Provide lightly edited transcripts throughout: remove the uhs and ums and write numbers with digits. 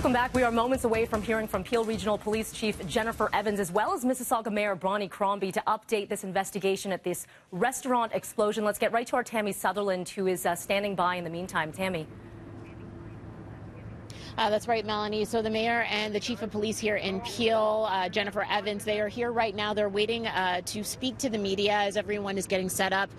Welcome back. We are moments away from hearing from Peel Regional Police Chief Jennifer Evans, as well as Mississauga Mayor Bronnie Crombie, to update this investigation at this restaurant explosion. Let's get right to our Tammy Sutherland, who is standing by in the meantime. Tammy. That's right, Melanie. So the mayor and the chief of police here in Peel, Jennifer Evans, they are here right now. They're waiting to speak to the media as everyone is getting set up.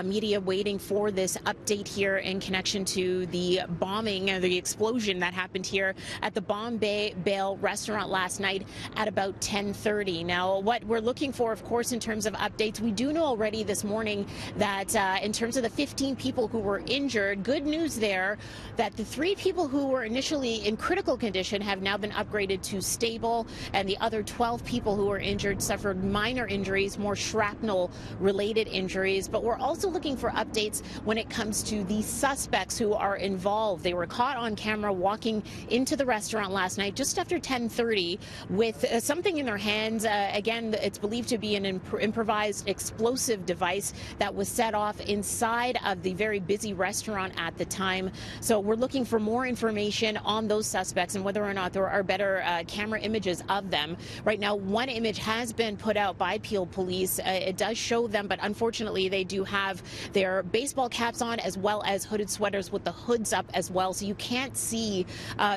Media waiting for this update here in connection to the bombing and the explosion that happened here at the Bombay Bale restaurant last night at about 10:30. Now, what we're looking for, of course, in terms of updates, we do know already this morning that in terms of the 15 people who were injured, good news there that the 3 people who were initially in critical condition have now been upgraded to stable, and the other 12 people who were injured suffered minor injuries, more shrapnel-related injuries. But we're also looking for updates when it comes to the suspects who are involved. They were caught on camera walking into the restaurant last night just after 10:30 with something in their hands. Again, it's believed to be an improvised explosive device that was set off inside of the very busy restaurant at the time. So we're looking for more information on those suspects and whether or not there are better camera images of them. Right now, one image has been put out by Peel Police. It does show them, but unfortunately they do have their baseball caps on as well as hooded sweaters with the hoods up as well. So you can't see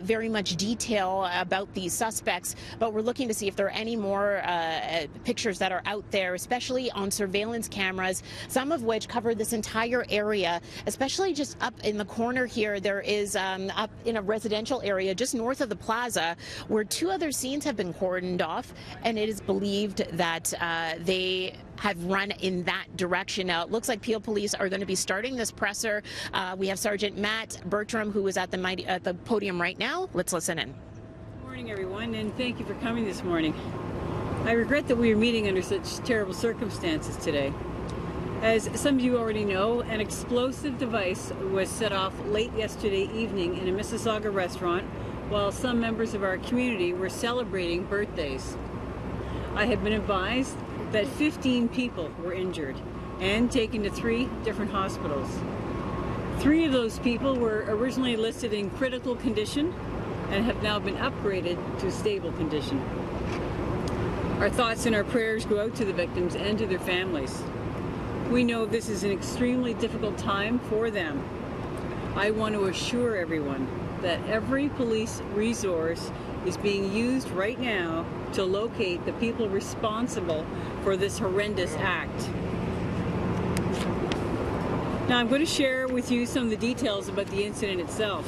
very much detail about these suspects, but we're looking to see if there are any more pictures that are out there, especially on surveillance cameras, some of which cover this entire area, especially just up in the corner here. There is up in a residential area just north of the plaza where 2 other scenes have been cordoned off, and it is believed that they have run in that direction. Now, it looks like Peel Police are going to be starting this presser. We have Sergeant Matt Bertram, who is at the podium right now. Let's listen in. Good morning, everyone, and thank you for coming this morning. I regret that we are meeting under such terrible circumstances today. As some of you already know, an explosive device was set off late yesterday evening in a Mississauga restaurant while some members of our community were celebrating birthdays. I have been advised that 15 people were injured and taken to 3 different hospitals. 3 of those people were originally listed in critical condition and have now been upgraded to stable condition. Our thoughts and our prayers go out to the victims and to their families. We know this is an extremely difficult time for them. I want to assure everyone that every police resource is being used right now to locate the people responsible for this horrendous act. Now, I'm going to share with you some of the details about the incident itself.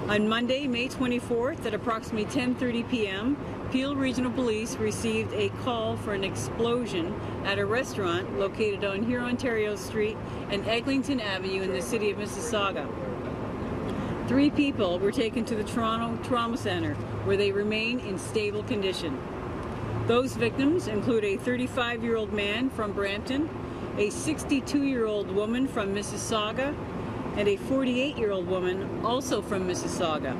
On Monday, May 24th at approximately 10:30 p.m., Peel Regional Police received a call for an explosion at a restaurant located on Hurontario Street and Eglinton Avenue in the city of Mississauga. 3 people were taken to the Toronto Trauma Centre, where they remain in stable condition. Those victims include a 35-year-old man from Brampton, a 62-year-old woman from Mississauga, and a 48-year-old woman also from Mississauga.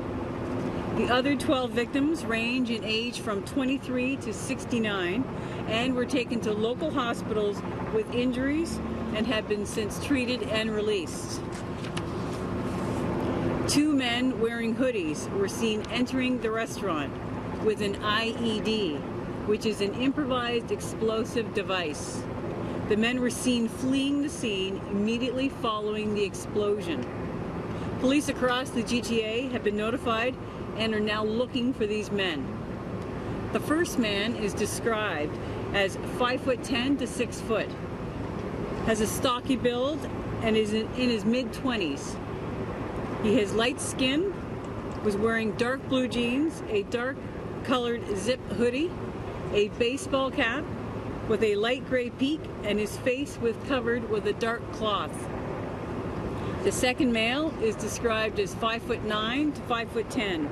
The other 12 victims range in age from 23 to 69 and were taken to local hospitals with injuries and have been since treated and released. 2 men wearing hoodies were seen entering the restaurant with an IED, which is an improvised explosive device. The men were seen fleeing the scene immediately following the explosion. Police across the GTA have been notified and are now looking for these men. The first man is described as 5'10" to 6 foot, has a stocky build, and is in his mid-20s. He has light skin, was wearing dark blue jeans, a dark colored zip hoodie, a baseball cap with a light gray peak, and his face was covered with a dark cloth. The second male is described as 5'9" to 5'10",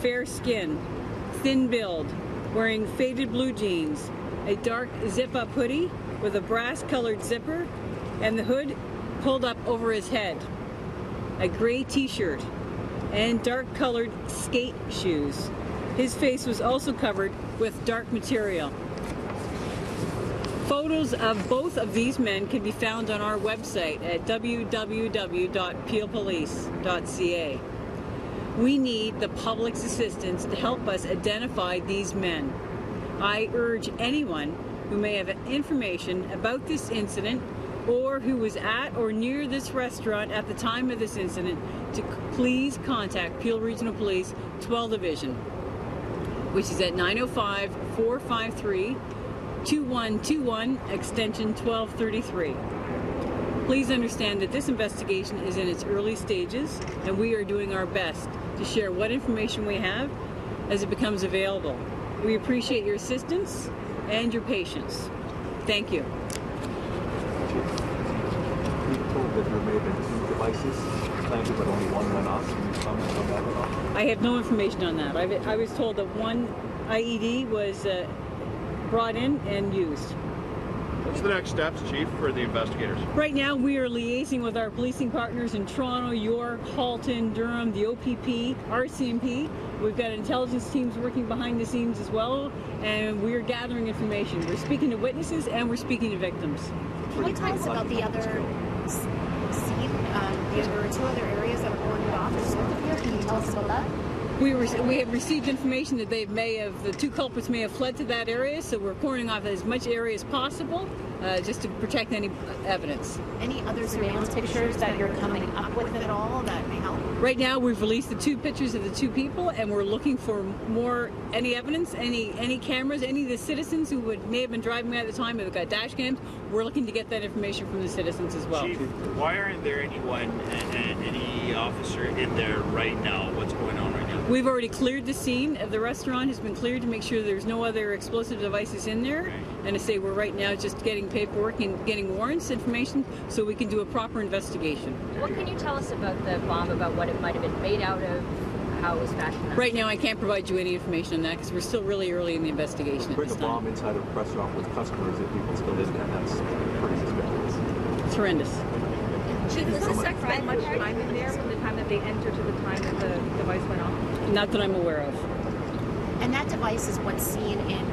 fair skin, thin build, wearing faded blue jeans, a dark zip-up hoodie with a brass-colored zipper, and the hood pulled up over his head, a gray t-shirt, and dark-colored skate shoes. His face was also covered with dark material. Photos of both of these men can be found on our website at www.peelpolice.ca. We need the public's assistance to help us identify these men. I urge anyone who may have information about this incident or who was at or near this restaurant at the time of this incident to please contact Peel Regional Police 12 Division, which is at 905-453-2121, extension 1233. Please understand that this investigation is in its early stages, and we are doing our best to share what information we have as it becomes available. We appreciate your assistance and your patience. Thank you. We told that there may have been 2 devices planted, but only one went off. Can you comment on that at all? I have no information on that. I was told that one IED was brought in and used. What's the next steps, Chief, for the investigators? Right now, we are liaising with our policing partners in Toronto, York, Halton, Durham, the OPP, RCMP. We've got intelligence teams working behind the scenes as well, and we are gathering information. We're speaking to witnesses and we're speaking to victims. Can you tell us about the other scene? There were 2 other areas that were going off just north of here. Can you tell us about that? We have received information that the 2 culprits may have fled to that area, so we're cordoning off as much area as possible just to protect any evidence. Any other surveillance pictures that you're coming up with at all that may help? Right now, we've released the 2 pictures of the 2 people, and we're looking for any evidence, any cameras, any of the citizens who may have been driving at the time who've got dash cams. We're looking to get that information from the citizens as well. Chief, why aren't there any officer in there right now? What's going on right now? We've already cleared the scene. The restaurant has been cleared to make sure there's no other explosive devices in there. Okay. And to say we're right now just getting paperwork and getting warrants information so we can do a proper investigation. What can you tell us about the bomb, about what it might have been made out of, how it was fashioned? Right now, I can't provide you any information on that because we're still really early in the investigation. Bring a bomb inside of a restaurant with customers that people still in there. That's pretty suspicious. It's horrendous. Chief, was this spent much time in there from the time that they entered to the time that the device went off? Not that I'm aware of. And that device is what's seen in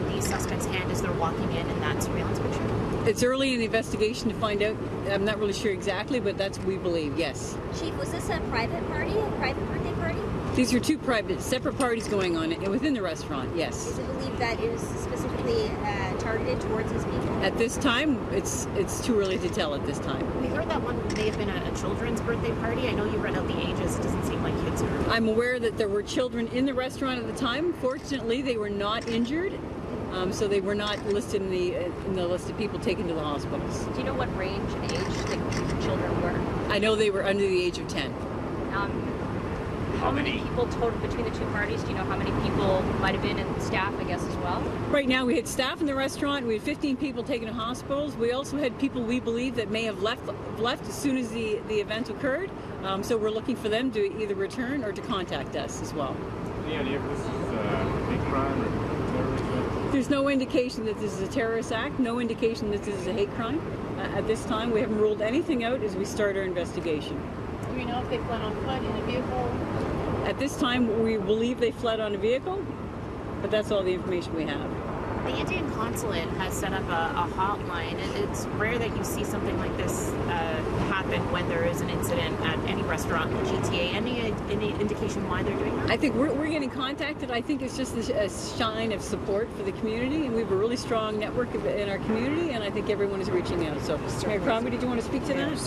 the suspect's hand as they're walking in that surveillance picture? It's early in the investigation to find out. I'm not really sure exactly, but that's what we believe, yes. Chief, was this a private party, a private birthday party? These are 2 separate parties going on within the restaurant, yes. Is it believed that it was specifically targeted towards these people? At this time, it's too early to tell at this time. We heard that one may have been a children's birthday party. I know you read out the ages. It doesn't seem like kids are... I'm aware that there were children in the restaurant at the time. Fortunately, they were not injured, so they were not listed in the list of people taken to the hospitals. Do you know what range and age the children were? I know they were under the age of 10. How many people total between the 2 parties? Do you know how many people might have been in staff, I guess, as well? Right now, we had staff in the restaurant. We had 15 people taken to hospitals. We also had people we believe that may have left as soon as the event occurred. So we're looking for them to either return or to contact us as well. Any idea if this is a hate crime or terrorism? There's no indication that this is a terrorist act, no indication that this is a hate crime. At this time, we haven't ruled anything out as we start our investigation. Do we know if they fled on foot, in a vehicle? At this time, we believe they fled on a vehicle, but that's all the information we have. The Indian consulate has set up a hotline, and it's rare that you see something like this happen when there is an incident at any restaurant in the GTA. Any indication why they're doing that? I think we're getting contacted. I think it's just a sign of support for the community, and we have a really strong network in our community, and I think everyone is reaching out. So, Mayor Crombie, did you want to speak to that?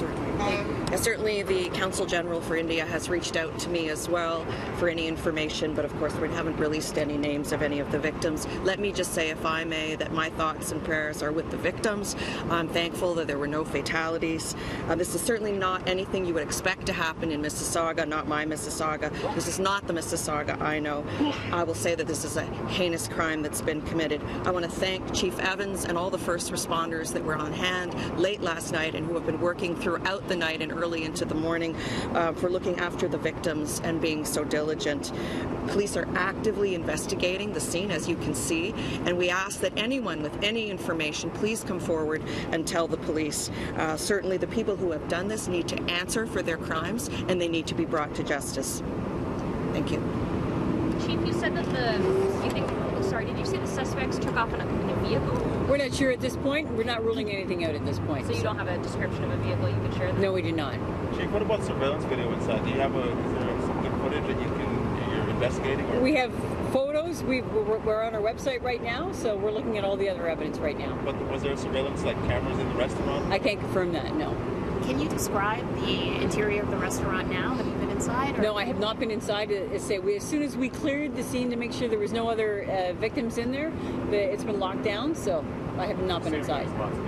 Certainly the Consul General for India has reached out to me as well for any information, but of course we haven't released any names of any of the victims. Let me just say, if I may, that my thoughts and prayers are with the victims. I'm thankful that there were no fatalities. This is certainly not anything you would expect to happen in Mississauga, not my Mississauga. This is not the Mississauga I know. I will say that this is a heinous crime that's been committed. I want to thank Chief Evans and all the first responders that were on hand late last night and who have been working throughout the night and early into the morning for looking after the victims and being so diligent. Police are actively investigating the scene, as you can see, and we ask that anyone with any information please come forward and tell the police. Certainly the people who have done this need to answer for their crimes and they need to be brought to justice. Thank you. Chief, you said that did you say the suspects took off in a vehicle? We're not sure at this point. We're not ruling anything out at this point. So you don't have a description of a vehicle you could share? No, we do not. Chief, what about surveillance video inside? Do you have is there some good footage that you investigating? Or? We have photos. We're on our website right now, so we're looking at all the other evidence right now. But was there surveillance, like cameras in the restaurant? I can't confirm that, no. Can you describe the interior of the restaurant now? Have you been inside? Or? No, I have not been inside. As soon as we cleared the scene to make sure there was no other victims in there, it's been locked down, so I have not been inside.